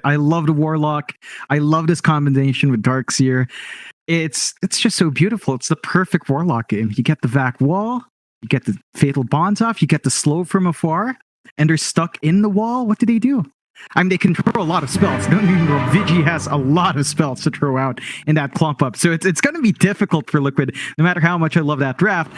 I love the Warlock. I love this combination with Darkseer. It's just so beautiful. It's the perfect Warlock game. You get the Vac Wall, you get the Fatal Bonds off, you get the slow from afar, and they're stuck in the wall. What do they do? I mean, they can throw a lot of spells. Don't get me wrong, Vici has a lot of spells to throw out in that clump up. So it's going to be difficult for Liquid, no matter how much I love that draft.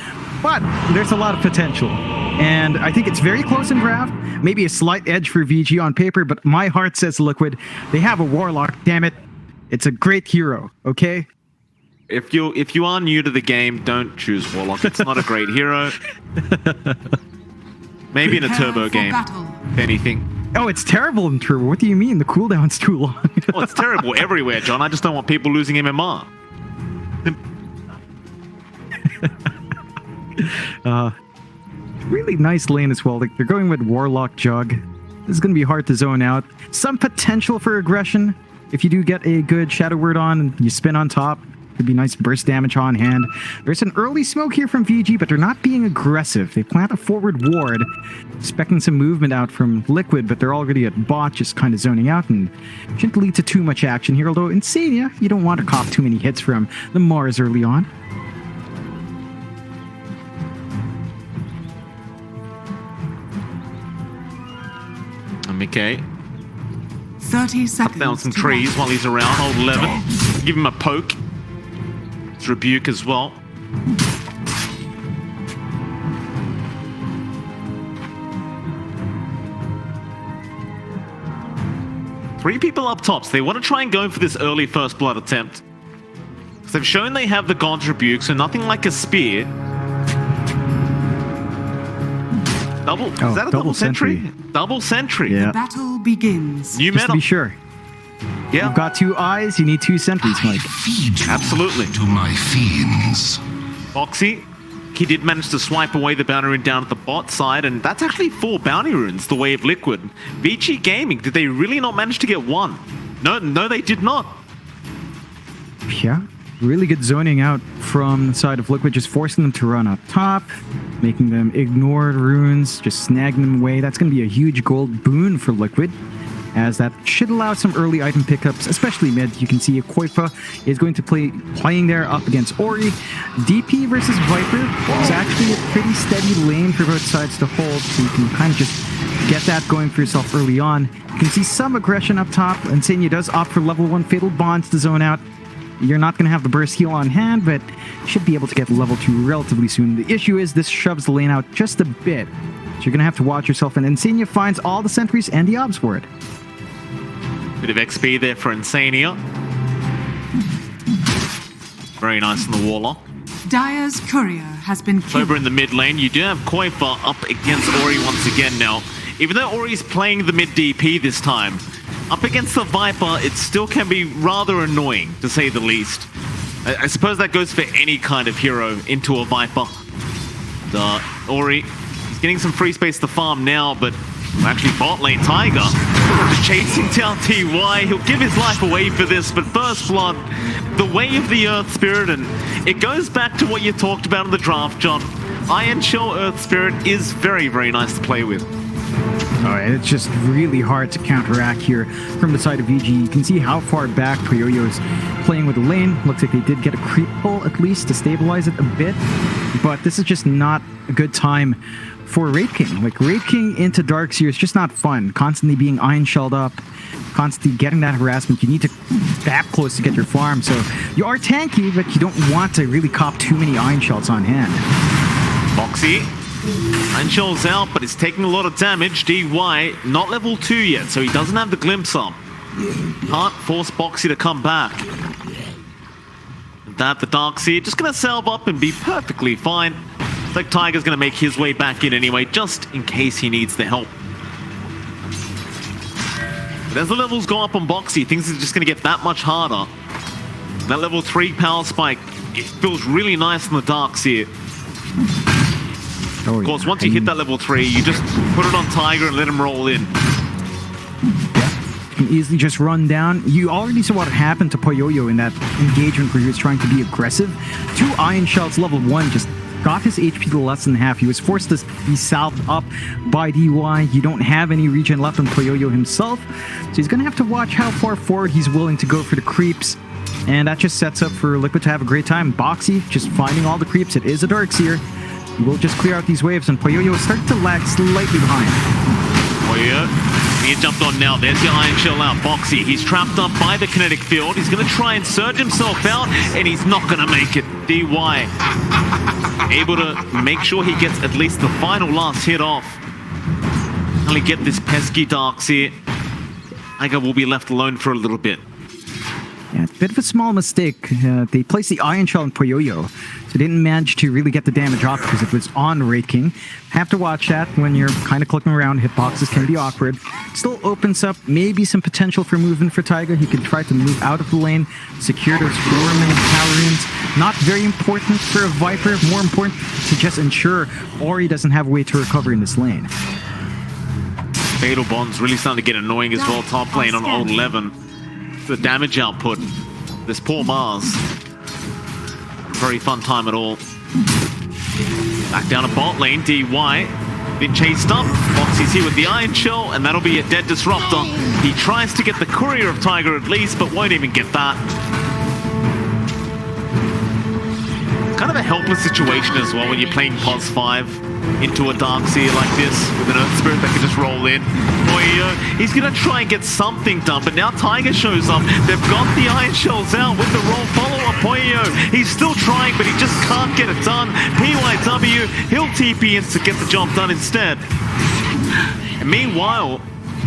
But there's a lot of potential. And I think it's very close in draft. Maybe a slight edge for VG on paper, but my heart says Liquid. They have a Warlock, damn it. It's a great hero, okay? If you are new to the game, don't choose Warlock. It's not a great hero. Maybe in a turbo game, if anything. Oh, it's terrible in turbo. What do you mean? The cooldown's too long. Well, it's terrible everywhere, John. I just don't want people losing MMR. Really nice lane as well. Like, they're going with Warlock Jug. This is going to be hard to zone out. Some potential for aggression. If you do get a good Shadow Word on and you spin on top, could be nice burst damage on hand. There's an early smoke here from VG, but they're not being aggressive. They plant a forward ward, expecting some movement out from Liquid, but they're already at bot, just kind of zoning out, and shouldn't lead to too much action here. Although Insania, you don't want to cop too many hits from the Mars early on. Okay. 30 seconds. Cut down some trees while he's around. Hold 11. Give him a poke. It's rebuke as well. Three people up top, so they want to try and go for this early first blood attempt. Because they've shown they have the God's rebuke, so nothing like a spear. Double? Is that a double sentry? Double sentry. Yeah. The battle begins. New Just meta. to be sure. Yeah. You've got 2 eyes, you need 2 sentries, Mike. Absolutely. To my fiends. Boxy, he did manage to swipe away the bounty rune down at the bot side, and that's actually 4 bounty runes, the way of Liquid. Vici Gaming, did they really not manage to get 1? No, they did not. Yeah, really good zoning out from the side of Liquid, just forcing them to run up top, making them ignore runes, just snagging them away. That's going to be a huge gold boon for Liquid, as that should allow some early item pickups, especially mid. You can see Koifa is going to playing there up against Ori. DP versus Viper is actually a pretty steady lane for both sides to hold, so you can kind of just get that going for yourself early on. You can see some aggression up top, and Senya does opt for level 1 Fatal Bonds to zone out. You're not going to have the burst heal on hand, but should be able to get level 2 relatively soon. The issue is this shoves the lane out just a bit, so you're going to have to watch yourself, and Insania finds all the sentries and the obs ward. Bit of XP there for Insania. Very nice on the Warlock. Dire's courier has been killed. Over in the mid lane, you do have Koifa up against Ori once again now. Even though Ori's playing the mid DP this time, up against the Viper, it still can be rather annoying, to say the least. I suppose that goes for any kind of hero into a Viper. Ori, he's getting some free space to farm now, but actually bot lane Tiger just chasing down TY. He'll give his life away for this, but first blood, the way of the Earth Spirit, and it goes back to what you talked about in the draft, John. Iron Shell Earth Spirit is very, very nice to play with. Alright, it's just really hard to counteract here from the side of VG. You can see how far back Poyoyo is playing with the lane. Looks like they did get a creep pull at least to stabilize it a bit, but this is just not a good time for Raid King. Like, Raid King into Darkseer is just not fun. Constantly being iron shelled up, constantly getting that harassment. You need to back close to get your farm, so you are tanky, but you don't want to really cop too many iron shells on hand. Boxy, iron shells out, but it's taking a lot of damage. DY, not level 2 yet, so he doesn't have the glimpse up. Can't force Boxy to come back. That the Darkseer just gonna salve up and be perfectly fine. It's like Tiger's gonna make his way back in anyway, just in case he needs the help. But as the levels go up on Boxy, things are just gonna get that much harder. That level 3 power spike, it feels really nice in the Darkseer. Oh, of course, once you hit that level 3, you just put it on Tiger and let him roll in. You can easily just run down. You already saw what happened to Poyoyo in that engagement where he was trying to be aggressive. 2 iron shells level 1 just got his HP to less than half. He was forced to be salved up by DY. You don't have any regen left on Poyoyo himself, so he's going to have to watch how far forward he's willing to go for the creeps. And that just sets up for Liquid to have a great time. Boxy just finding all the creeps. It is a Darkseer. He will just clear out these waves, and Poyoyo is starting to lag slightly behind. Poyoyo, he jumped on now. There's the Iron Shell out. Boxy, he's trapped up by the kinetic field. He's going to try and surge himself out, and he's not going to make it. DY able to make sure he gets at least the final last hit off. Only get this pesky Darkseer. Tiger will be left alone for a little bit. Yeah, it's a bit of a small mistake. They placed the Iron Shell on Poyoyo, so they didn't manage to really get the damage off because it was on Raid King. Have to watch that when you're kind of clicking around. Hitboxes can be awkward. Still opens up maybe some potential for movement for Taiga. He can try to move out of the lane, secure those 4 minute power runes. Not very important for a Viper. More important to just ensure Ori doesn't have a way to recover in this lane. Fatal Bond's really starting to get annoying as well. Top lane on old 11. The damage output. This poor Mars. Very fun time at all. Back down to bot lane. DY been chased up. Boxy's here with the Iron Shell, and that'll be a dead disruptor. He tries to get the Courier of Tiger at least, but won't even get that. Kind of a helpless situation as well when you're playing Pos 5 into a Darkseer like this with an Earth Spirit that can just roll in. Poyoyo, he's going to try and get something done, but now Tiger shows up. They've got the Iron Shells out with the roll follow-up. Poyoyo, he's still trying, but he just can't get it done. PYW, he'll TP in to get the job done instead. And meanwhile,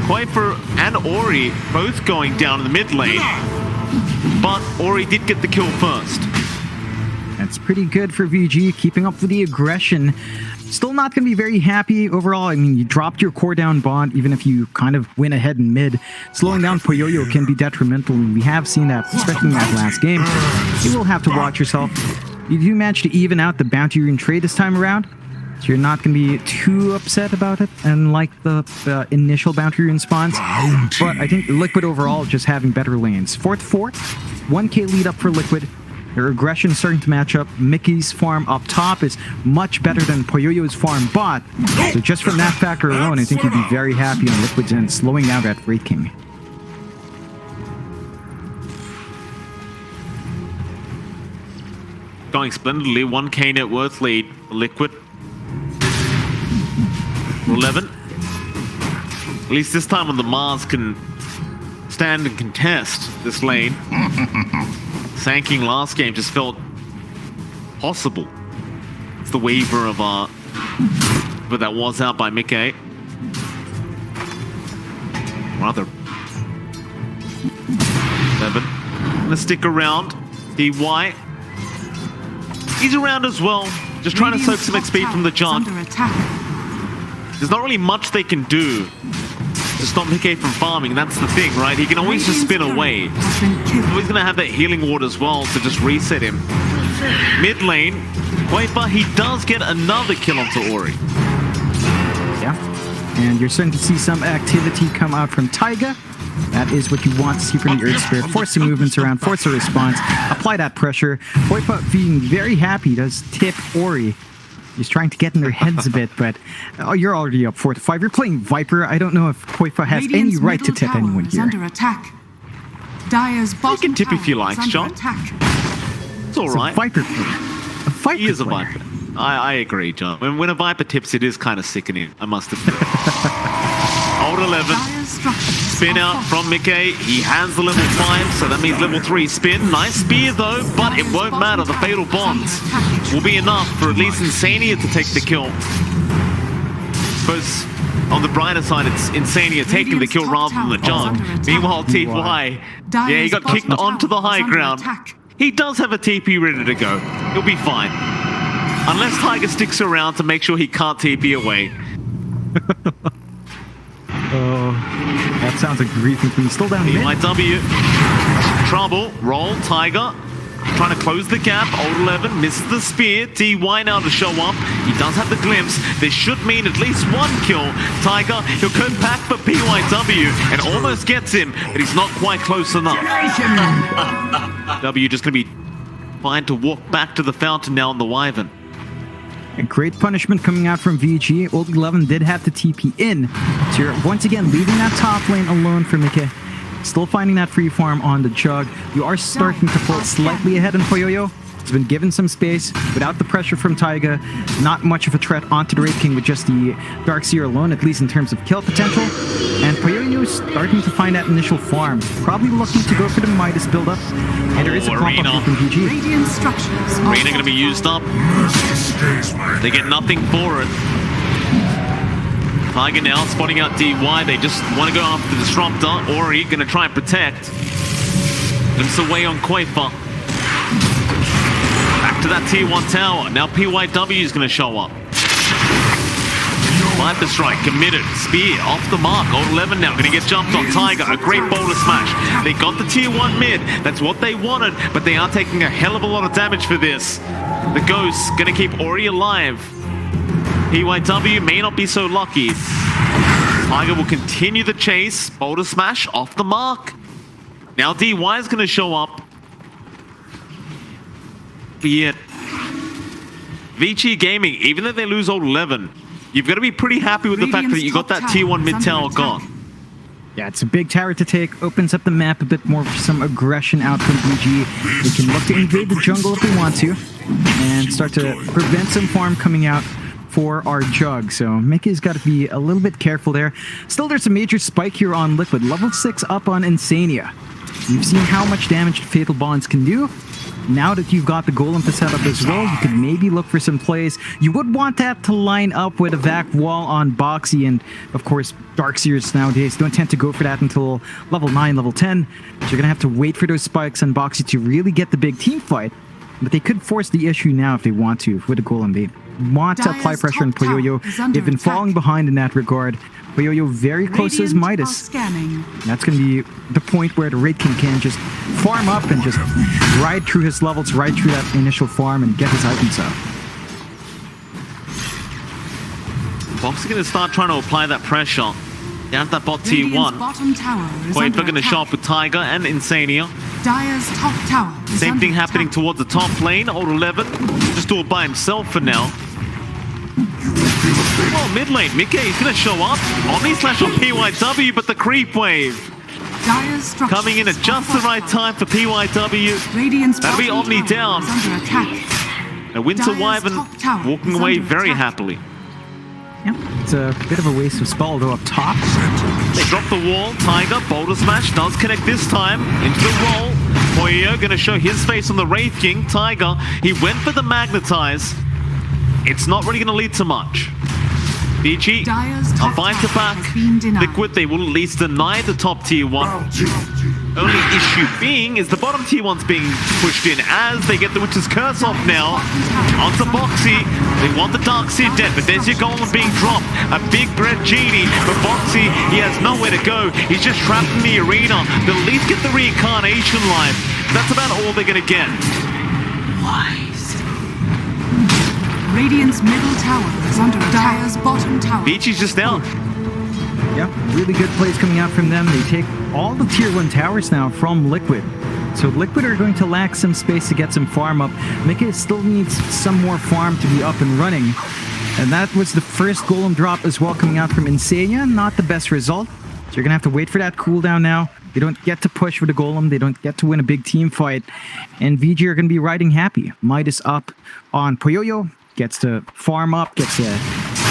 Kuiper and Ori both going down in the mid lane, but Ori did get the kill first. That's pretty good for VG, keeping up with the aggression. Still not going to be very happy overall. I mean, you dropped your core down bond, even if you kind of win ahead in mid. Slowing down Poyoyo can be detrimental, and we have seen that, especially in that last game. You will have to watch yourself. You do manage to even out the bounty rune trade this time around, so you're not going to be too upset about it, and like the initial bounty rune spawns. But I think Liquid overall just having better lanes. 4th, 1k lead up for Liquid. Their aggression starting to match up. Mickey's farm up top is much better than Poyoyo's farm bot. So just from that factor alone, I think you'd be very happy on Liquid's end, slowing down that Raid King. Going splendidly, 1k net worth lead for Liquid. 11. At least this time on the Mars can stand and contest this lane. Sanking last game just felt possible. It's the waiver of but that was out by Mickey. Rather 11. Gonna stick around. DY. He's around as well. Just trying to soak some XP from the jump. There's not really much they can do to stop Mickey from farming. That's the thing, right? He can always just spin away. He's always going to have that healing ward as well to just reset him. Mid lane, Kuiper, he does get another kill onto Ori. Yeah, and you're starting to see some activity come out from Taiga. That is what you want to see from the Earth Spirit. Force the movements around, force the response, apply that pressure. Kuiper being very happy does tip Ori. He's trying to get in their heads a bit, but you're already up 4-5. You're playing Viper. I don't know if Kuiper has any right to tip anyone here. Under attack. Dire's bottom you can tip if you like, John. It's all right. It's a Viper player. A Viper he is a player. Viper. I agree, John. When a Viper tips, it is kind of sickening, I must admit. Old 11. Spin out from Mickey. He has the level 5, so that means level 3 spin. Nice spear though, but it won't matter. The Fatal Bonds will be enough for at least Insania to take the kill. Suppose on the brighter side, it's Insania taking the kill rather than the jump. Meanwhile, TY, yeah, he got kicked onto the high ground. He does have a TP ready to go. He'll be fine. Unless Tiger sticks around to make sure he can't TP away. Oh, that sounds like grieving to me. Still down mid. PYW. Trouble. Roll. Tiger. Trying to close the gap. Old 11 misses the spear. DY now to show up. He does have the glimpse. This should mean at least one kill. Tiger, he'll go back for PYW and almost gets him, but he's not quite close enough. W just going to be fine to walk back to the fountain now on the Wyvern. A great punishment coming out from Vici. Old 11 did have to TP in. So you're once again leaving that top lane alone for Mickey. Still finding that free farm on the Jug. You are starting to pull slightly ahead in Poyoyo. It's been given some space without the pressure from Taiga. Not much of a threat onto the Wraith King with just the Darkseer alone, at least in terms of kill potential. And Poyoyo is starting to find that initial farm. Probably looking to go for the Midas build-up. And there is a crop up from PG. Radiant structures. Arena gonna be used up. They get nothing for it. Tiger now spotting out DY. They just want to go after the Disruptor. Ori gonna try and protect. Glimpse away on Quaver. Back to that tier 1 tower. Now PYW is gonna show up. Viper Strike committed. Spear off the mark. Old 11 now gonna get jumped on. Tiger, a great boulder smash. They got the tier 1 mid. That's what they wanted, but they are taking a hell of a lot of damage for this. The Ghost gonna keep Ori alive. PYW may not be so lucky. Tiger will continue the chase. Boulder smash off the mark. Now DY is gonna show up. But yet, Vici Gaming, even though they lose Old 11, you've got to be pretty happy with the fact that you got that tier 1 mid tower gone. Yeah, it's a big tower to take. Opens up the map a bit more for some aggression out from VG. They can look to invade the jungle if they want to. And start to prevent some farm coming out for our Jug. So Mickey's got to be a little bit careful there. Still, there's a major spike here on Liquid. Level 6 up on Insania. You've seen how much damage Fatal Bonds can do. Now that you've got the Golem to set up as well, you could maybe look for some plays. You would want that to line up with a Vac Wall on Boxy, and of course, Darkseers nowadays don't tend to go for that until level 9, level 10. So you're going to have to wait for those spikes on Boxy to really get the big team fight. But they could force the issue now if they want to with the Golem. They want to apply pressure on Poyoyo. They've been falling behind in that regard. Poyoyo very close to his Midas. That's going to be the point where the Wraith King can just farm up and just ride through his levels, ride through that initial farm and get his items up. Fox is going to start trying to apply that pressure down at that bot tier 1. Quaver going to show up with Tiger and Insania. Dire's top tower. Same thing happening towards the top lane. Old 11 just do it by himself for now. Well, mid lane, Mickey is going to show up. Omni slash on PYW, but the creep wave coming in at just the right time for PYW. That'll be Omni down. A Winter Wyvern walking away very happily. Yep, it's a bit of a waste of spell though up top. They drop the wall. Tiger, Boulder Smash does connect this time into the wall. Poyo going to show his face on the Wraith King. Tiger, he went for the Magnetize. It's not really going to lead to much. Vici, a fight to back. Liquid, they will at least deny the top tier 1. Only issue being is the bottom tier 1's being pushed in as they get the Witch's Curse off now. Onto Boxy. They want the Darkseer dead, but there's your Golem being dropped. A big bread genie, but Boxy, he has nowhere to go. He's just trapped in the arena. They'll at least get the reincarnation life. That's about all they're going to get. Radiant's middle tower is under Dire's bottom tower. Vici's just down. Yep, really good plays coming out from them. They take all the tier 1 towers now from Liquid. So Liquid are going to lack some space to get some farm up. Mickey still needs some more farm to be up and running. And that was the first Golem drop as well coming out from Insania. Not the best result. So you're going to have to wait for that cooldown now. They don't get to push with the Golem. They don't get to win a big team fight. And VG are going to be riding happy. Midas up on Poyoyo. Gets to farm up, gets to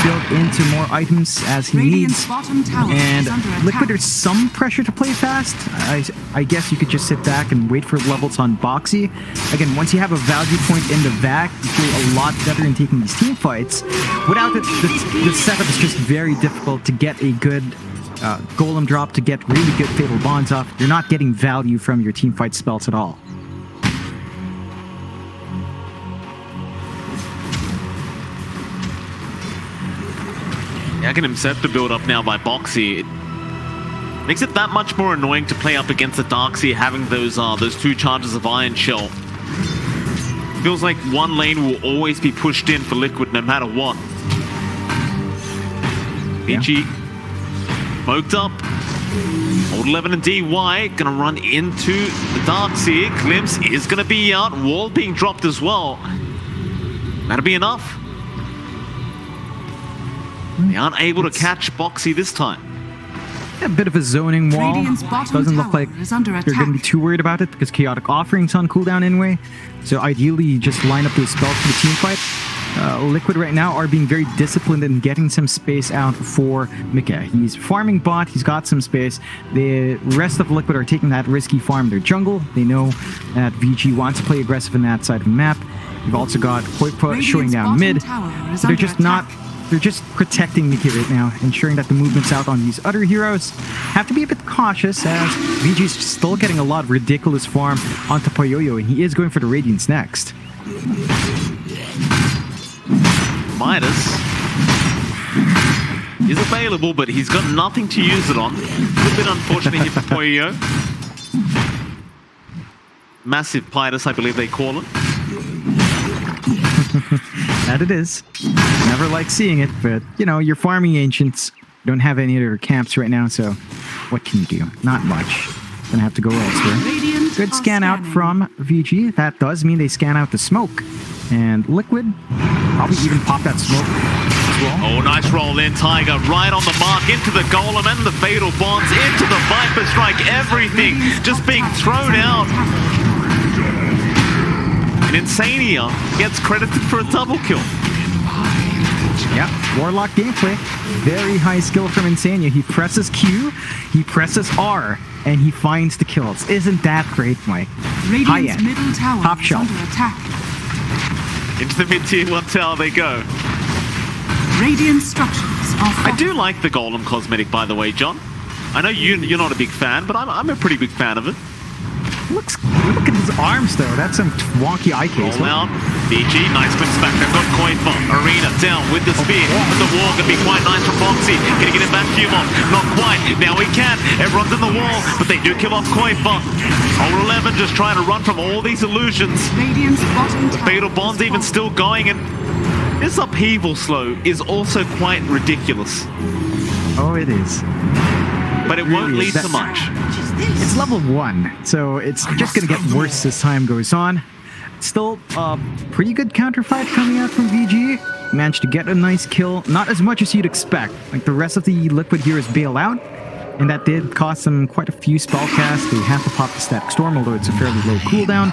build into more items as he needs. And Liquid, there's some pressure to play fast. I guess you could just sit back and wait for levels on Boxy. Again, once you have a value point in the VAC, you feel a lot better in taking these team fights. Without it, the setup is just very difficult to get a good Golem drop, to get really good Fatal Bonds off. You're not getting value from your team fight spells at all. Yakin himself to build up now by Boxy. It makes it that much more annoying to play up against the Darkseer having those 2 charges of Iron Shell. Feels like one lane will always be pushed in for Liquid no matter what. Vici smoked up. Old 11 and DY gonna run into the Darkseer. Glimpse is gonna be out. Wall being dropped as well. That'll be enough. They aren't able to catch Boxy this time. A bit of a zoning wall. Radiant's bottom Doesn't look tower like is under they're going to be attack. too worried about it because Chaotic Offering's on cooldown anyway. So ideally, you just line up those spells for the team fight. Liquid right now are being very disciplined in getting some space out for Mika. He's farming bot, he's got some space. The rest of Liquid are taking that risky farm in their jungle. They know that Vici wants to play aggressive in that side of the map. You've also got Koipa showing Radiant's down bottom mid. tower is They're under just not... attack. They're just protecting Miki right now, ensuring that the movements out on these other heroes have to be a bit cautious, as VG's still getting a lot of ridiculous farm onto Poyoyo, and he is going for the Radiance next. Midas is available, but he's got nothing to use it on. A little bit unfortunate here for Poyo. Massive Midas, I believe they call it. That it is. Never like seeing it, but, you know, you're farming Ancients. Don't have any other camps right now, so what can you do? Not much. Gonna have to go elsewhere. Radiant Good are scan out scanning. from VG. That does mean they scan out the smoke. And Liquid probably even pop that smoke as well. Oh, nice roll in, Tiger. Right on the mark, into the Golem and the Fatal Bonds, into the Viper Strike. Everything just being thrown out. And Insania gets credited for a double kill. Yeah, Warlock gameplay. Very high skill from Insania. He presses Q, he presses R, and he finds the kills. Isn't that great, Mike? Radiant's High-end. middle tower Top is shelf. under attack. Into the mid-tier 1 tower they go. Radiant structures are I do like the Golem cosmetic, by the way, John. I know you're not a big fan, but I'm a pretty big fan of it. Look at his arms, though. That's some wonky eye case. Roll out. BG, nice quick back. They've got Koifa. Arena down with the spear. But the wall can be quite nice from Boxy. Can he get it back, Humon? Not quite. Now he can. Everyone's in the wall, but they do kill off Koifa. Over 11 just trying to run from all these illusions. Radiant's bottom tower. Fatal Bond's even still going, and this upheaval slow is also quite ridiculous. Oh, it is. But it won't Really lead is. to much. It's level 1, so it's just going to get worse as time goes on. Still, pretty good counterfight coming out from VG. Managed to get a nice kill. Not as much as you'd expect. Like, the rest of the Liquid heroes bail out, and that did cost them quite a few spell casts. They had to pop the Static Storm, although it's a fairly low cooldown.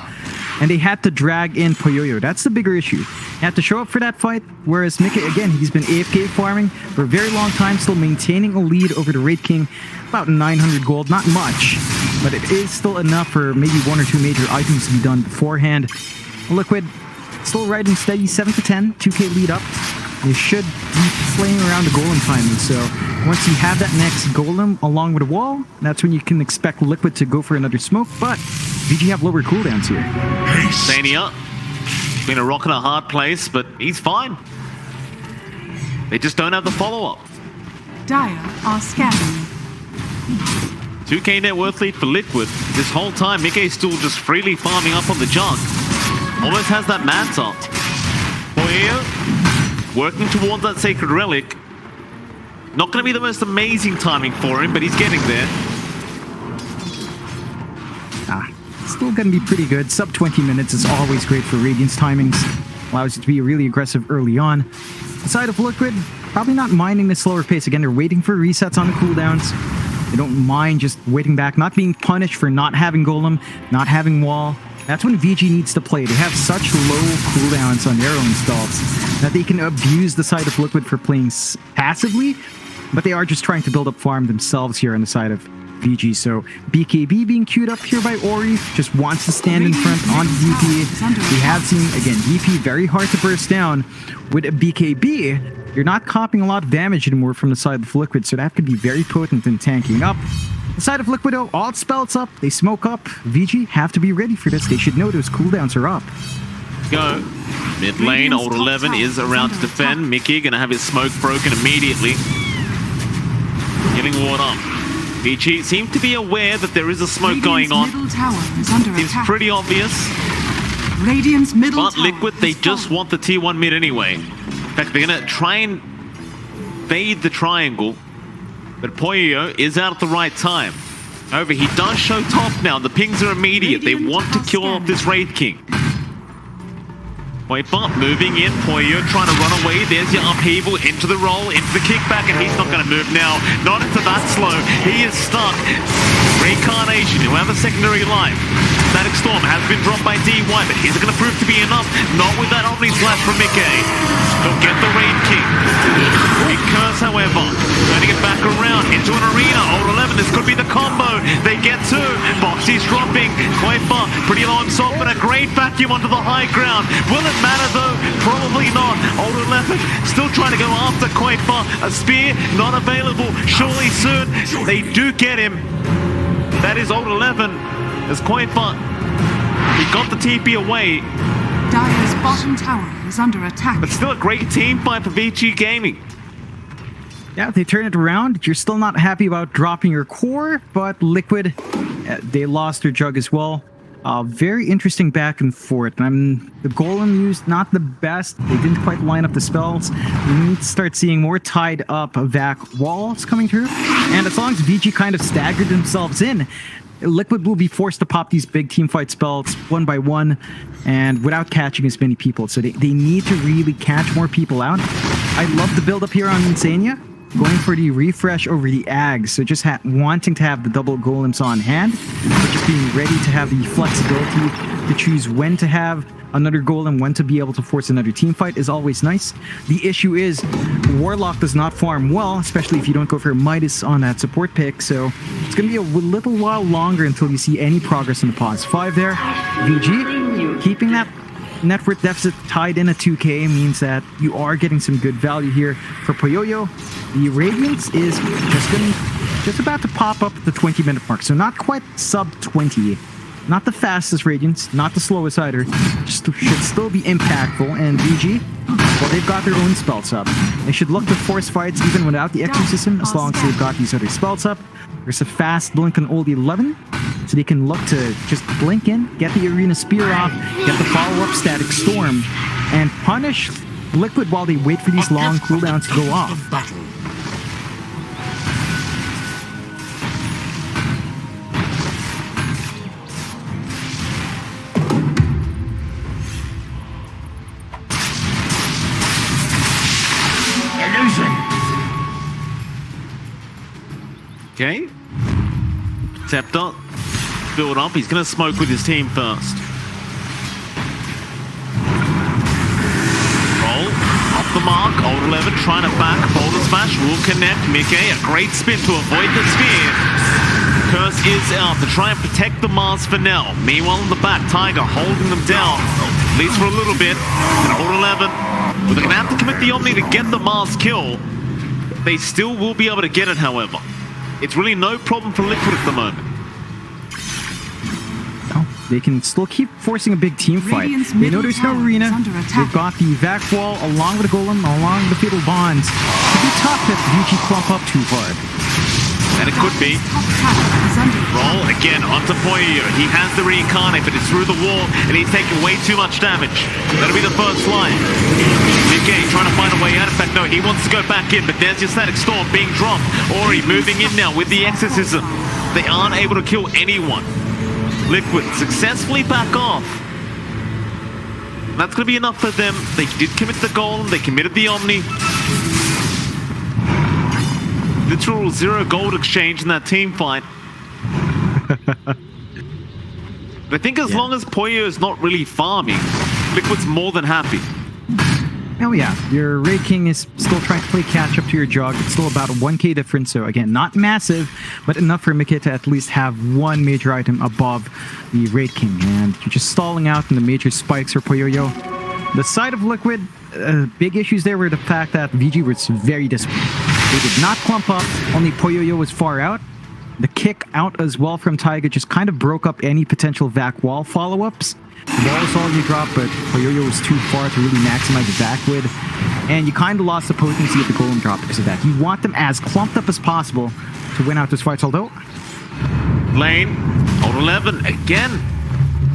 And they had to drag in Poyoyo. That's the bigger issue. They had to show up for that fight, whereas Mickey, again, he's been AFK farming for a very long time, still maintaining a lead over the Raid King. About 900 gold, not much, but it is still enough for maybe 1 or 2 major items to be done beforehand. Liquid still riding steady, 7 to 10, 2k lead up. You should be playing around the golem timing, so once you have that next golem along with a wall, that's when you can expect Liquid to go for another smoke, but VG have lower cooldowns here. Insania. Been a rock and a hard place, but he's fine. They just don't have the follow-up. Dire are scanning. 2k net worth lead for Liquid. This whole time, Mickey's still just freely farming up on the junk. Almost has that Manta. Poyo, working towards that Sacred Relic. Not going to be the most amazing timing for him, but he's getting there. Still gonna be pretty good. Sub 20 minutes is always great for Radiance timings. Allows you to be really aggressive early on. The side of Liquid, probably not minding the slower pace. Again, they're waiting for resets on the cooldowns. They don't mind just waiting back, not being punished for not having Golem, not having Wall. That's when VG needs to play. They have such low cooldowns on their own stalls that they can abuse the side of Liquid for playing passively, but they are just trying to build up farm themselves here on the side of VG. So BKB being queued up here by Ori, just wants to stand in front on DP. We have seen, again, DP very hard to burst down. With a BKB, you're not copying a lot of damage anymore from the side of Liquid, so that could be very potent in tanking up. The side of Liquid, though, all spells up, they smoke up. VG have to be ready for this. They should know those cooldowns are up. Go. Mid lane, old 11 is around to defend. Mickey gonna have his smoke broken immediately. Giving ward up. Vici seems to be aware that there is a smoke going on. Middle tower is under Seems attack. pretty obvious. Radiant's middle But tower Liquid, they is just falling. want the tier 1 mid anyway. In fact, they're gonna try and fade the triangle. But Poyo is out at the right time. However, he does show top now. The pings are immediate. They Radiant want to are kill off scanning. this Raid King. Quaper moving in, Poyo trying to run away. There's your upheaval into the roll, into the kickback, and he's not going to move now. Not into that slow. He is stuck. Reincarnation, who have a secondary life. Static Storm has been dropped by DY, but is it going to prove to be enough? Not with that Omni Slash from Mickey. He'll get the Raid King. Big Curse, however, turning it back around into an arena. Old 11, this could be the combo. They get two. Boxy's dropping. Quaper pretty low on salt, but a great vacuum onto the high ground. Will it matter though? Probably not. Old 11 still trying to go after Quaper. A spear not available. Surely soon they do get him. That is Old 11 as Quaper. He got the TP away. Dire's bottom tower is under attack. But still a great team fight for Vici Gaming. Yeah, they turn it around. You're still not happy about dropping your core, but Liquid, they lost their jug as well. Very interesting back and forth. The Golem used not the best. They didn't quite line up the spells. We need to start seeing more tied up vac walls coming through. And as long as VG kind of staggered themselves in, Liquid will be forced to pop these big team fight spells one by one and without catching as many people. So they need to really catch more people out. I love the build up here on Insania. Going for the refresh over the Ags, so just wanting to have the double golems on hand, but just being ready to have the flexibility to choose when to have another golem, when to be able to force another team fight is always nice. The issue is Warlock does not farm well, especially if you don't go for Midas on that support pick, so it's going to be a little while longer until you see any progress in the pause. 5 there, VG, keeping that net worth deficit tied in at 2k means that you are getting some good value here for Poyoyo. The Radiance is just about to pop up at the 20-minute mark, so not quite sub 20. Not the fastest Radiance, not the slowest either. Just should still be impactful. And VG, well, they've got their own spells up. They should look to force fights even without the Exorcism, as long as they've got these other spells up. There's a fast blink on Old 11, so they can look to just blink in, get the Arena Spear off, get the follow-up Static Storm, and punish Liquid while they wait for these long cooldowns to go off. Okay. Scepter. Build up. He's going to smoke with his team first. Roll. Off the mark. Old 11 trying to back. Boulder Smash will connect. Mickey, a great spin to avoid the spear. Curse is out to try and protect the Mars for now. Meanwhile in the back, Tiger holding them down. At least for a little bit. And Old 11, well, they're going to have to commit the Omni to get the Mars kill. They still will be able to get it, however. It's really no problem for Liquid at the moment. No, they can still keep forcing a big team fight. They know there's no arena. They've got the vac wall along with the golem, along with the fatal bonds. It'd be tough if Vici clump up too hard. And it could be. Roll again onto Poyo. He has the reincarnate, but it's through the wall, and he's taking way too much damage. That'll be the first line. Mickey trying to find a way out. In fact, no, he wants to go back in, but there's your Static Storm being dropped. Ori moving in now with the Exorcism. They aren't able to kill anyone. Liquid successfully back off. That's going to be enough for them. They did commit the golem. They committed the Omni. Literal 0 gold exchange in that team fight. But I think as long as Poyo is not really farming, Liquid's more than happy. Oh yeah, your Raid King is still trying to play catch up to your jog. It's still about a 1k difference, so again, not massive, but enough for Mickey to at least have one major item above the Raid King. And you're just stalling out in the major spikes for Poyoyo. The side of Liquid, big issues there were the fact that VG was very disciplined. They did not clump up, only Poyoyo was far out. The kick out as well from Taiga just kind of broke up any potential vac wall follow-ups. The wall is all you drop, but Poyoyo was too far to really maximize the vac with. And you kind of lost the potency of the golem drop because of that. You want them as clumped up as possible to win out this fight, although... Lane, Old 11 again.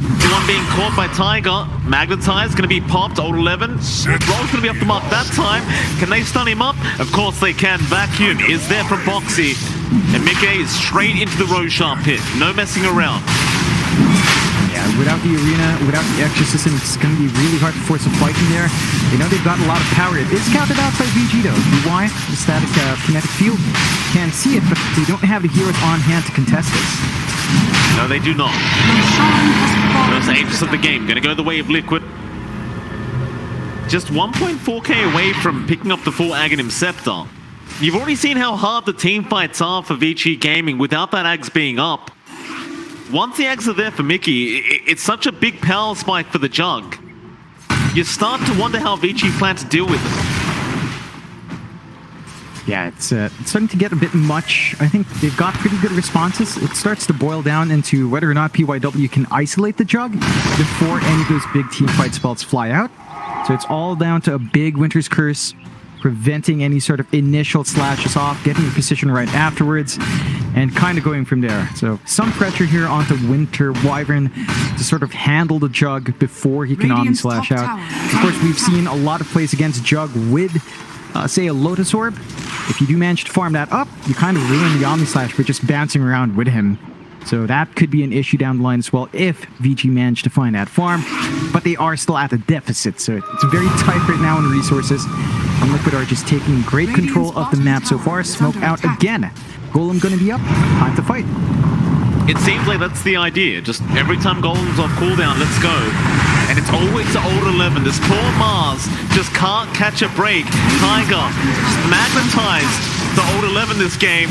The one being caught by Tiger. Magnetized, going to be popped. Old 11. Roll's going to be up the mark that time. Can they stun him up? Of course they can. Vacuum is there from Boxy. And Mickey is straight into the Roshan pit. No messing around. Yeah, Yeah, without the arena, without the extra system, it's going to be really hard to force a fight in there. They know they've got a lot of power. It is counted out by VG though. Why? The static kinetic field can see it, but they don't have the heroes on hand to contest this. No, they do not. Roshan has fallen Most to anxious of the game. Going to go the way of Liquid. Just 1.4k away from picking up the full Aghanim Scepter. You've already seen how hard the team fights are for Vici Gaming without that Ags being up. Once the Ags are there for Mickey, it's such a big power spike for the Jug. You start to wonder how Vici plan to deal with it. Yeah, it's starting to get a bit much. I think they've got pretty good responses. It starts to boil down into whether or not PYW can isolate the Jug before any of those big team fight spells fly out. So it's all down to a big Winter's Curse, preventing any sort of initial slashes off, getting your position right afterwards, and kind of going from there. So some pressure here onto Winter Wyvern to sort of handle the Jug before he can Omni Slash out. Of course, we've seen a lot of plays against Jug with, say, a Lotus Orb. If you do manage to farm that up, you kind of ruin the Omni Slash by just bouncing around with him. So that could be an issue down the line as well if VG managed to find that farm. But they are still at a deficit, so it's very tight right now in resources. And Liquid are just taking great control of the map so far. Smoke out again. Golem gonna be up. Time to fight. It seems like that's the idea. Just every time Golem's off cooldown, let's go. And it's always the old 11. This poor Mars just can't catch a break. Tiger just magnetized the old 11 this game.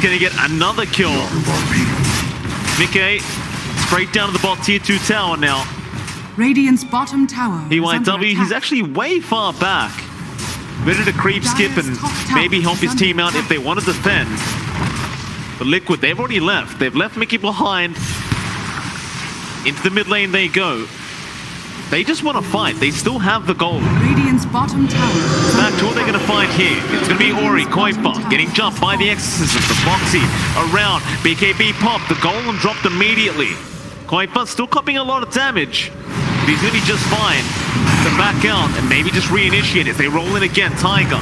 Gonna get another kill. Mickey straight down to the bot tier 2 tower now. Radiant's bottom tower is under PYW, he's attack. actually way far back. Ready to creep, skip, and maybe help his team out if they want to defend. But Liquid, they've already left. They've left Mickey behind. Into the mid lane they go. They just want to fight. They still have the goal. Radiant's bottom tower is Back under to what they're going to find here. It's going to be Ori, Koifa, getting jumped by the Exorcism. The Foxy around. BKB pop. The Golem dropped immediately. Koifa still copying a lot of damage. But he's going to be just fine to back out and maybe just reinitiate it. They roll in again. Tiger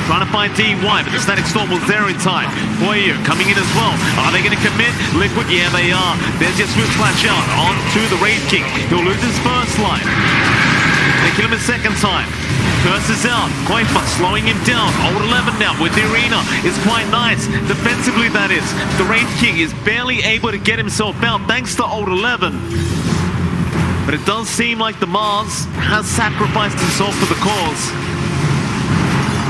trying to find DY, but the Static Storm was there in time. Poyo coming in as well. Are they going to commit? Liquid, yeah, they are. There's your Swift Flash out onto the Rage King. He'll lose his first line. They kill him a second time. Curse is out. Koifa slowing him down. Old 11 now with the arena. It's quite nice. Defensively, that is. The Rage King is barely able to get himself out thanks to Old 11. But it does seem like the Mars has sacrificed himself for the cause.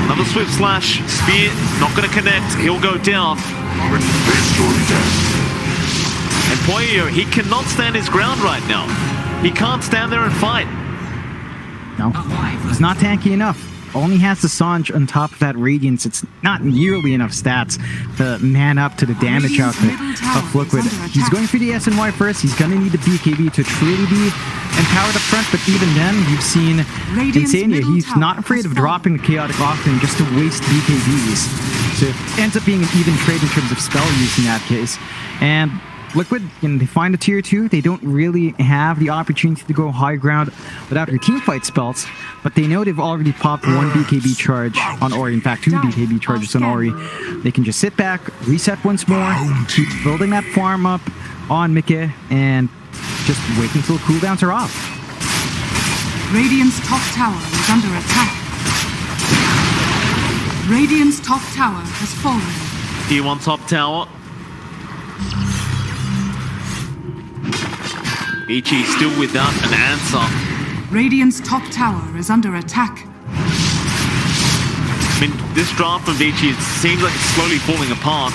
Another Swift Slash. Spear not going to connect. He'll go down. And Poyo, he cannot stand his ground right now. He can't stand there and fight. No, he's not tanky enough. Only has the Sanj on top of that Radiance. It's not nearly enough stats to man up to the damage output of Liquid. He's going for the SNY first. He's going to need the BKB to truly be empowered up front. But even then, you've seen Insania. He's not afraid of dropping the Chaotic Offering just to waste BKBs. So it ends up being an even trade in terms of spell use in that case. And Liquid, when they find a tier 2, they don't really have the opportunity to go high ground without their teamfight spells, but they know they've already popped one BKB charge on Ori, in fact 2 BKB charges on Ori. They can just sit back, reset once more, keep building that farm up on Mickey, and just wait until cooldowns are off. Radiant's top tower is under attack. Radiant's top tower has fallen. T1 top tower. Vici still without an answer. Radiant's top tower is under attack. I mean, this draft from Vici, it seems like it's slowly falling apart.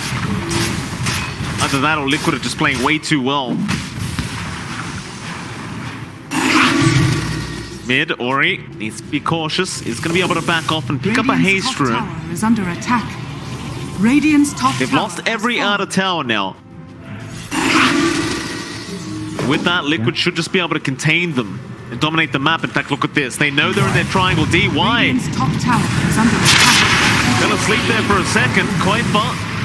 Either that or Liquid are just playing way too well. Mid, Ori needs to be cautious. He's going to be able to back off and pick up a haste rune. Radiant's top tower is under attack. Radiant's top They've tower lost every has fallen. outer tower now. With that, Liquid should just be able to contain them and dominate the map. In fact, look at this. They know they're in their triangle. DY Radiant's top tower is under attack. gonna sleep there for a second. Koifa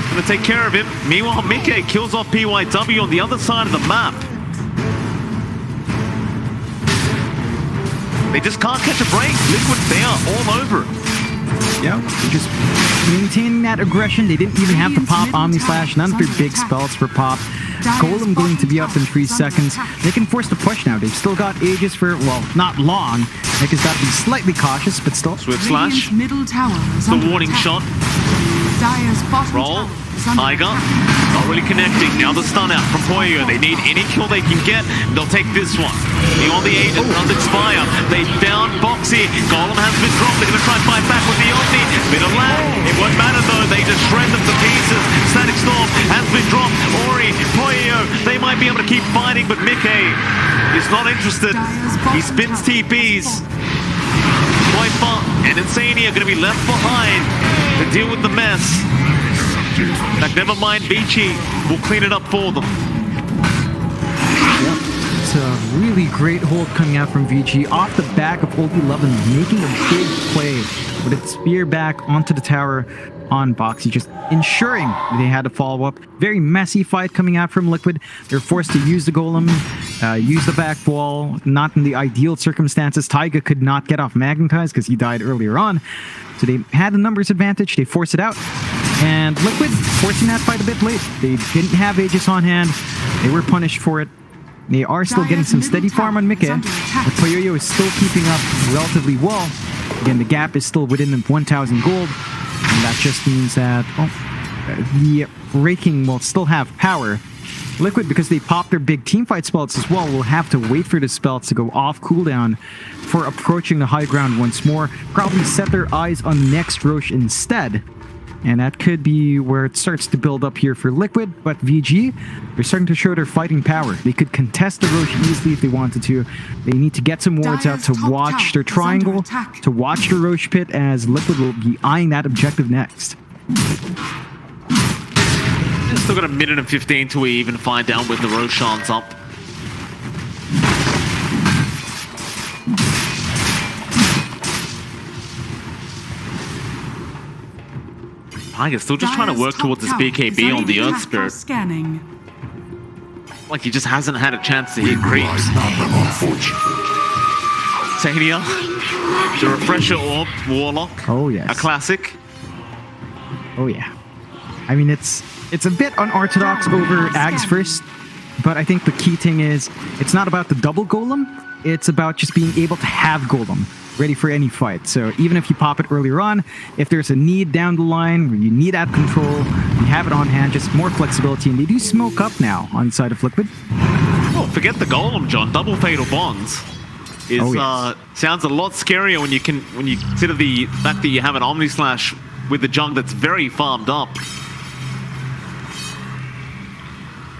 gonna take care of him. Meanwhile, Mickey kills off PYW on the other side of the map. They just can't catch a break. Liquid, they are all over it. Yeah, just maintaining that aggression. They didn't even have to pop Omni Slash. None of their big spells for pop. Golem going to be up in 3 seconds. They can force the push now. They've still got Aegis for, well, not long. Nick has got to be slightly cautious, but still. Swift slash. Radiant's middle tower is The under warning attack. shot. Dire's bottom Roll. tower is under Tiger. attack. Not really connecting. Now the stun out from Poyo. They need any kill they can get. They'll take this one. Beyond the 8 and runs expire. They found Boxy. Golem has been dropped. They're going to try and fight back with the Omni. Bit of lag. It won't matter though. They just shred them to pieces. Static Storm has been dropped. Ori, Poyo. They might be able to keep fighting, but Mickey is not interested. He spins TPs. Koifa and Insania are going to be left behind to deal with the mess. Like, never mind, Vici will clean it up for them. Yep. It's a really great hold coming out from Vici off the back of Old 11, making a big play with its spear back onto the tower on Boxy, just ensuring they had to follow up. Very messy fight coming out from Liquid. They're forced to use the Golem, use the back wall, not in the ideal circumstances. Taiga could not get off Magnetize because he died earlier on. So they had a numbers advantage. They forced it out. And Liquid forcing that fight a bit late. They didn't have Aegis on hand. They were punished for it. They are still getting some steady farm on Mickey, but Poyoyo is still keeping up relatively well. Again, the gap is still within the 1,000 gold. And that just means that the Raking will still have power. Liquid, because they popped their big teamfight spells as well, will have to wait for the spells to go off cooldown for approaching the high ground once more. Probably set their eyes on next Roche instead. And that could be where it starts to build up here for Liquid. But VG, they're starting to show their fighting power. They could contest the Roche easily if they wanted to. They need to get some wards out to watch their triangle, to watch the Roche pit, as Liquid will be eyeing that objective next. Still got a minute and 15 to even find out when the Roshan's up. Tiger's still just trying to work towards this BKB on the Earth Spirit. Scanning. Like he just hasn't had a chance to hit creeps. Tania, the Refresher Orb, Warlock. Oh, yes. A classic. Oh, yeah. I mean, it's a bit unorthodox over Ags first, but I think the key thing is it's not about the double Golem. It's about just being able to have Golem ready for any fight. So even if you pop it earlier on, if there's a need down the line where you need that control, you have it on hand, just more flexibility. And they do smoke up now on the side of Liquid. Oh, forget the Golem, John. Double Fatal Bonds is sounds a lot scarier when you consider the fact that you have an Omni Slash with the junk that's very farmed up.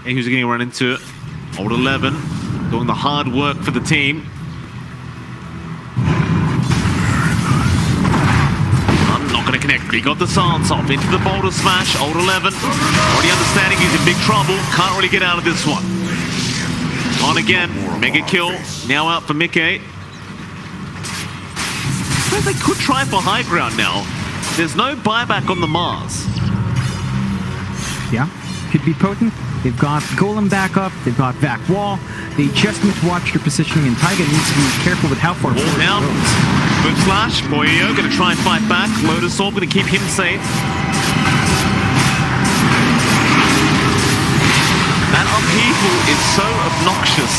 And who's getting run into? Old 11 doing the hard work for the team. Not going to connect, but he got the silence off into the boulder smash. Old 11 already understanding he's in big trouble. Can't really get out of this one. On again, mega kill. Now out for Mickey. So they could try for high ground now. There's no buyback on the Mars. Yeah, could be potent. They've got Golem back up, they've got back wall. They just need to watch their positioning, and Taiga needs to be careful with how far Wall forward down. it goes. Boom slash. Boyo going to try and fight back. Lotus Orb going to keep him safe. That upheaval is so obnoxious.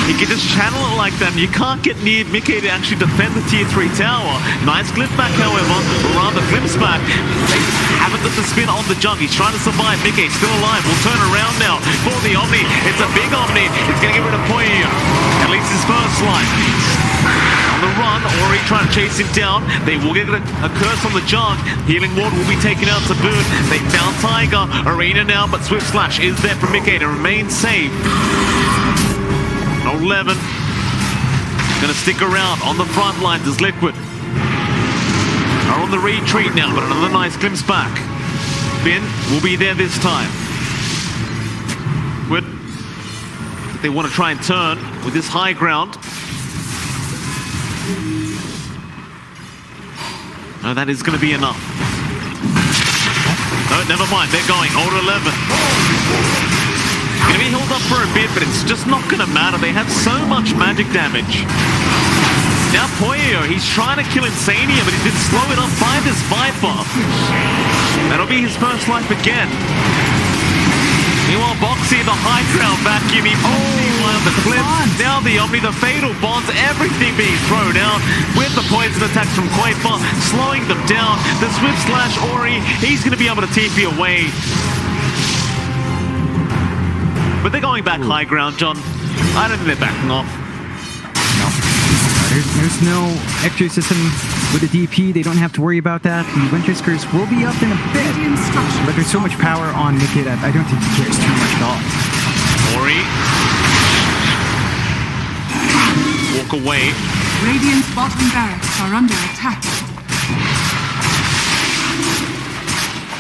He can just channel it like that, and you can't get near Mickey to actually defend the tier 3 tower. Nice glimpse back, however, or rather glimpse back. They haven't got the spin on the junk. He's trying to survive. Mickey still alive. Will turn around now for the Omni. It's a big Omni. It's going to get rid of Poyo. At least his first life. On the run, Ori trying to chase him down. They will get a curse on the junk. Healing Ward will be taken out to boot. They found Tiger. Arena now, but Swift Slash is there for Mickey to remain safe. 11 gonna stick around on the front lines as Liquid are on the retreat now, but another nice glimpse back. Finn will be there this time. Liquid, they want to try and turn with this high ground. No, that is going to be enough. No, never mind, they're going. Old 11. Gonna be held up for a bit, but it's just not gonna matter. They have so much magic damage. Now Poyo, he's trying to kill Insania, but he's been slowed up by this Viper. That'll be his first life again. Meanwhile, Boxy, the high ground vacuuming one of the clips. Now the Omni, the fatal bonds, everything being thrown out with the poison attacks from Koifa, slowing them down. The Swift Slash Ori, he's going to be able to TP away. But they're going back high ground, John. I don't think they're backing off. No. There's no extra system with the DP. They don't have to worry about that. The Winchesters will be up in a bit. Radiant structures. But there's so much power on Mickey that I don't think he cares too much at all. Ori. Walk away. Radiant's bottom barracks are under attack.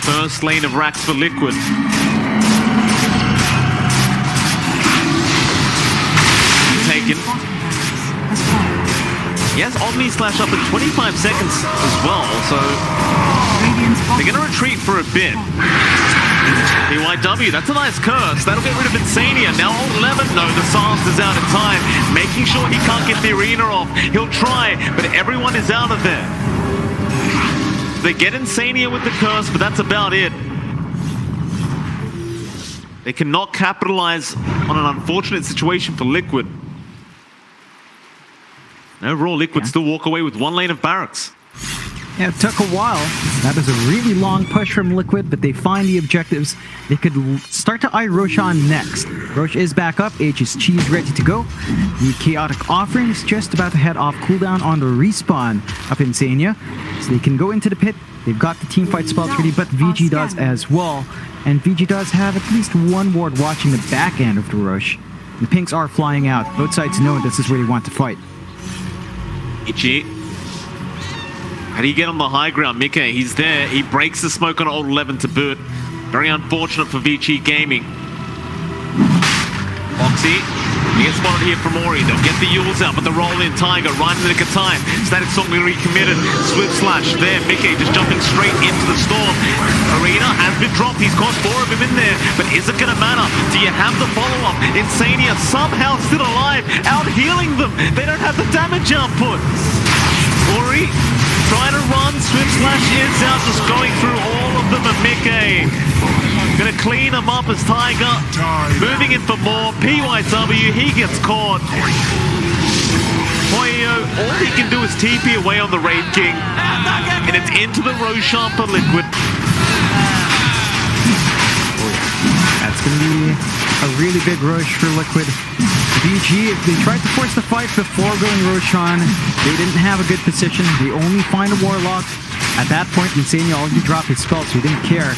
First lane of racks for Liquid. Taken. Bottom barracks has fallen. Yes, Omni slash up in 25 seconds as well, so Radiant's they're bottom going to retreat for a bit. PYW, that's a nice curse. That'll get rid of Insania. Now Old 11, no, the Silence is out in time, making sure he can't get the arena off. He'll try, but everyone is out of there. They get Insania with the curse, but that's about it. They cannot capitalize on an unfortunate situation for Liquid. Overall, Liquid still walk away with one lane of barracks. Yeah, it took a while. That was a really long push from Liquid, but they find the objectives. They could start to eye Roshan next. Rosh is back up, H's Cheese ready to go. The Chaotic Offering is just about to head off cooldown on the respawn of Insania. So they can go into the pit. They've got the teamfight spells ready, but VG does as well. And VG does have at least one ward watching the back end of the Rosh. The pinks are flying out. Both sides know this is where they want to fight. Vici. How do you get on the high ground? Mika, he's there. He breaks the smoke on Old 11 to boot. Very unfortunate for Vici Gaming. Foxy, he gets spotted here from Ori. They'll get the Yules out, but the roll-in Tiger right in the nick of time. Static Storm being recommitted. Swift Slash there. Mickey just jumping straight into the storm. Arena has been dropped. He's caught 4 of them in there, but is it going to matter? Do you have the follow-up? Insania somehow still alive, out healing them. They don't have the damage output. Ori trying to run. Swift Slash is out, just going through all of them. And Mickey gonna clean him up as Tiger moving in for more. PYW, he gets caught. Poyo, all he can do is TP away on the Wraith King, and it's into the Roshan for Liquid. That's going to be a really big rush for Liquid. VG, they tried to force the fight before going Roshan. They didn't have a good position. They only find a Warlock. At that point, Insania already dropped his spell, so he didn't care.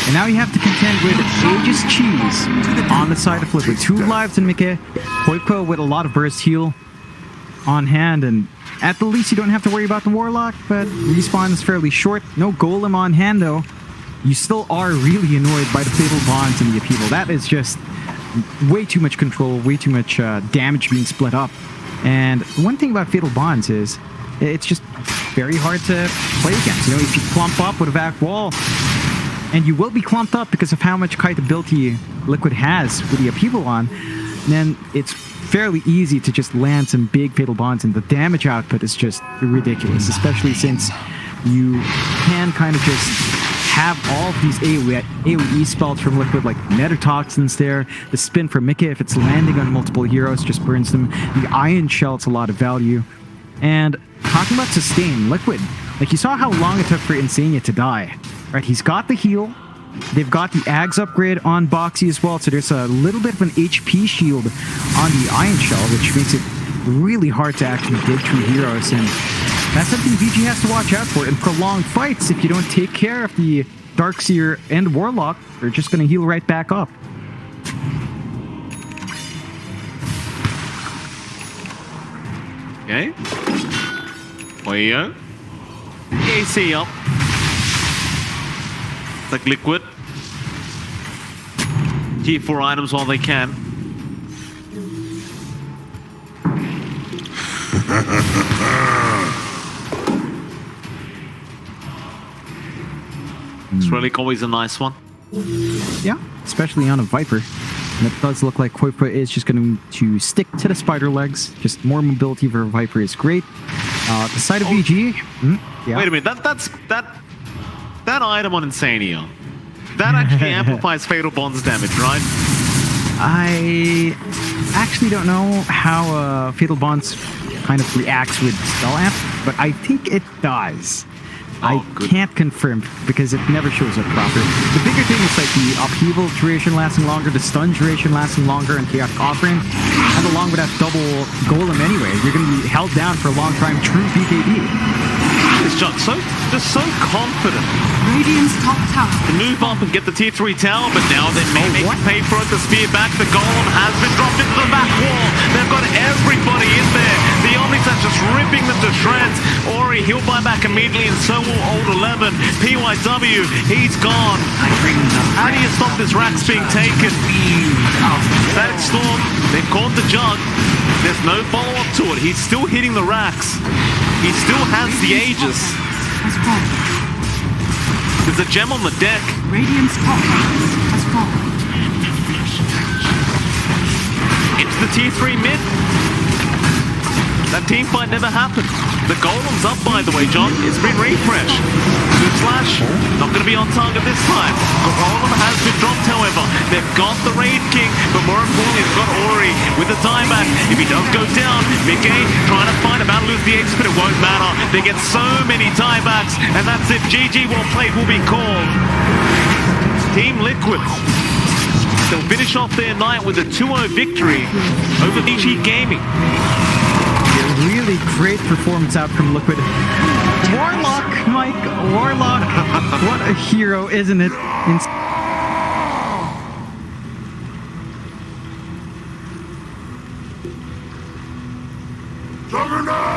And now you have to contend with Aegis Cheese on the side of Liquid. 2 lives in Mickey. Koipo with a lot of burst heal on hand, and at the least you don't have to worry about the Warlock, but respawn is fairly short. No Golem on hand though. You still are really annoyed by the Fatal Bonds and the Upheaval. That is just way too much control, way too much damage being split up. And one thing about Fatal Bonds is it's just very hard to play against. You know, if you clump up with a back wall, and you will be clumped up because of how much kite ability Liquid has with the Upheaval on, then it's fairly easy to just land some big Fatal Bonds, and the damage output is just ridiculous, especially since you can kind of just have all of these AoE spells from Liquid, like Nethertoxins there, the spin for Mickey, if it's landing on multiple heroes, just burns them. The Iron Shell, it's a lot of value. And talking about sustain, Liquid, like you saw how long it took for Insania to die, right? He's got the heal. They've got the Ags upgrade on Boxy as well, so there's a little bit of an HP shield on the Iron Shell, which makes it really hard to actually dig through heroes, and that's something VG has to watch out for in prolonged fights. If you don't take care of the Darkseer and Warlock, they're just going to heal right back up. Okay. Poyo. AC up. It's like Liquid. Tier 4 items while they can. This relic always a nice one. Yeah, especially on a Viper. And it does look like Koipa is just going to stick to the spider legs. Just more mobility for a Viper is great. The side of VG. Yeah. Wait a minute, that item on Insania. That actually amplifies Fatal Bond's damage, right? I actually don't know how Fatal Bonds kind of reacts with Spell Amp, but I think it does. I good. can't confirm because it never shows up properly. The bigger thing is like the upheaval duration lasting longer, the stun duration lasting longer, and chaotic offering. And along with that double golem anyway, you're going to be held down for a long time. True BKB. It's just so confident Radiant's top tower. to move up and get the tier 3 tower, but now they may make what? you pay for it. The spear back, the golem has been dropped into the back wall. They've got everybody in there. The Omni's just ripping them to shreds. Ori, he'll buy back immediately, and so will Old 11. PYW, he's gone. How do you stop this Rax being taken? That Storm, they've caught the jug. There's no follow-up to it. He's still hitting the Rax. He still has the Aegis. Has fallen. There's a gem on the deck. Radiant's top tower has fallen. Into the tier 3 mid. That team fight never happened. The golem's up, by the way, John. It's been refreshed. Good slash. Not going to be on target this time. The golem has been dropped, however. They've got the Raid King, but more importantly, they've got Ori with the dieback. If he does go down, Vici trying to find about to lose the Aegis, but it won't matter. They get so many tiebacks, and that's it. GG, well played, will be called. Team Liquid. They'll finish off their night with a 2-0 victory over Vici Gaming. Really great performance out from Liquid. Warlock, Mike, Warlock. What a hero, isn't it? Juggernaut!